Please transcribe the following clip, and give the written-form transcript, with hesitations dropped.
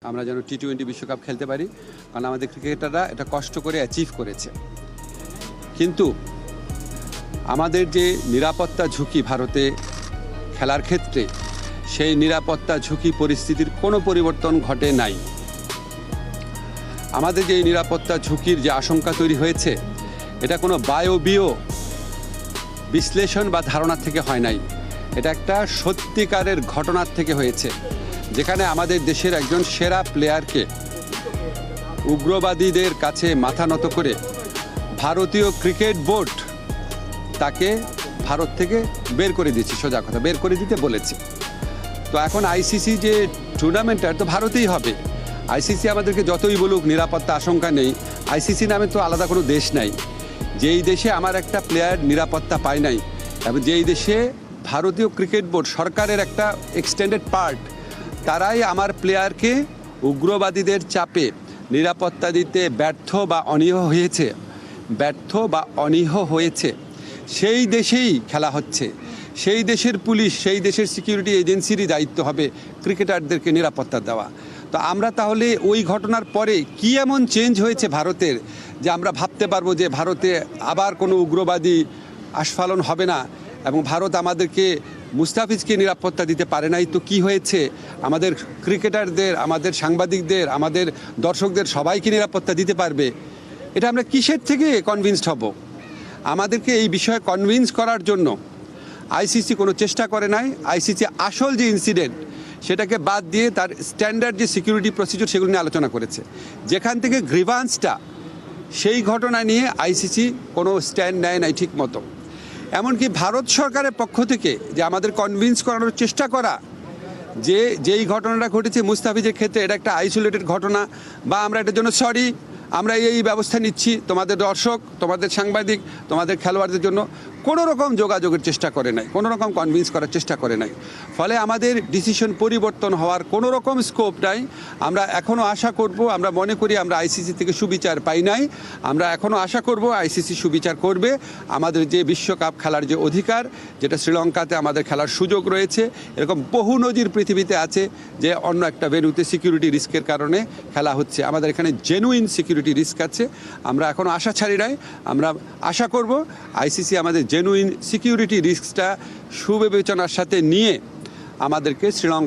আমরা যেন টি-20 বিশ্বকাপ খেলতে পারি, কারণ আমাদের ক্রিকেটাররা এটা কষ্ট করে অ্যাচিভ করেছে। কিন্তু আমাদের যে নিরাপত্তা ঝুঁকি ভারতে খেলার ক্ষেত্রে, সেই নিরাপত্তা ঝুঁকি পরিস্থিতির কোনো পরিবর্তন ঘটে নাই। আমাদের যে নিরাপত্তা ঝুঁকির যে আশঙ্কা তৈরি হয়েছে, এটা কোনো বায়বীয় বিশ্লেষণ বা ধারণা থেকে হয় নাই। এটা একটা সত্যিকারের ঘটনার থেকে হয়েছে, যেখানে আমাদের দেশের একজন সেরা প্লেয়ারকে উগ্রবাদীদের কাছে মাথা নত করে ভারতীয় ক্রিকেট বোর্ড তাকে ভারত থেকে বের করে দিয়েছে, সোজা কথা বের করে দিতে বলেছে। তো এখন আইসিসি যে টুর্নামেন্টটা তো ভারতেই হবে। আইসিসি আমাদেরকে যতই বলুক নিরাপত্তা আশঙ্কা নেই, আইসিসি নামে তো আলাদা কোনো দেশ নাই। যেই দেশে আমার একটা প্লেয়ার নিরাপত্তা পায় নাই, এবং যেই দেশে ভারতীয় ক্রিকেট বোর্ড সরকারের একটা এক্সটেন্ডেড পার্ট, তারাই আমার প্লেয়ারকে উগ্রবাদীদের চাপে নিরাপত্তা দিতে ব্যর্থ বা অনীহ হয়েছে, সেই দেশেই খেলা হচ্ছে। সেই দেশের পুলিশ, সেই দেশের সিকিউরিটি এজেন্সিরই দায়িত্ব হবে ক্রিকেটারদেরকে নিরাপত্তা দেওয়া। তো আমরা তাহলে ওই ঘটনার পরে কি এমন চেঞ্জ হয়েছে ভারতের, যে আমরা ভাবতে পারবো যে ভারতে আবার কোনো উগ্রবাদী আস্ফালন হবে না, এবং ভারত আমাদেরকে মুস্তাফিজকে নিরাপত্তা দিতে পারে নাই। তো কি হয়েছে, আমাদের ক্রিকেটারদের, আমাদের সাংবাদিকদের, আমাদের দর্শকদের সবাইকে নিরাপত্তা দিতে পারবে? এটা আমরা কিসের থেকে কনভিন্সড হব? আমাদেরকে এই বিষয়ে কনভিন্স করার জন্য আইসিসি কোনো চেষ্টা করে নাই। আইসিসি আসল যে ইনসিডেন্ট, সেটাকে বাদ দিয়ে তার স্ট্যান্ডার্ড যে সিকিউরিটি প্রসিডিউর, সেগুলো নিয়ে আলোচনা করেছে। যেখান থেকে গ্রিভান্সটা, সেই ঘটনা নিয়ে আইসিসি কোনো স্ট্যান্ড নেয় নাই ঠিক মতো। এমনকি ভারত সরকারের পক্ষ থেকে যে আমাদের কনভিন্স করানোর চেষ্টা করা যে যেই ঘটনাটা ঘটেছে মুস্তাফিজের ক্ষেত্রে এটা একটা আইসোলেটেড ঘটনা, বা আমরা এটার জন্য সরি, আমরা এই ব্যবস্থা নিচ্ছি, তোমাদের দর্শক, তোমাদের সাংবাদিক, তোমাদের খেলোয়াড়দের জন্য কোনো রকম যোগাযোগের চেষ্টা করে নাই, কোনো রকম কনভিন্স করার চেষ্টা করে নাই। ফলে আমাদের ডিসিশন পরিবর্তন হওয়ার কোনো রকম স্কোপ নাই। আমরা এখনও আশা করব, আমরা মনে করি আমরা আইসিসি থেকে সুবিচার পাই নাই, আমরা এখনও আশা করব আইসিসি সুবিচার করবে। আমাদের যে বিশ্বকাপ খেলার যে অধিকার, যেটা শ্রীলঙ্কাতে আমাদের খেলার সুযোগ রয়েছে, এরকম বহু নজির পৃথিবীতে আছে যে অন্য একটা ভেন্যুতে সিকিউরিটি রিস্কের কারণে খেলা হচ্ছে। আমাদের এখানে জেনুইন সিকিউরিটি রিস্ক আছে। আমরা এখনও আশা ছাড়ি নাই। আমরা আশা করব আইসিসি আমাদের জেনুইন সিকিউরিটি রিস্কটা সুবিবেচনার সাথে নিয়ে আমাদেরকে শ্রীলঙ্কা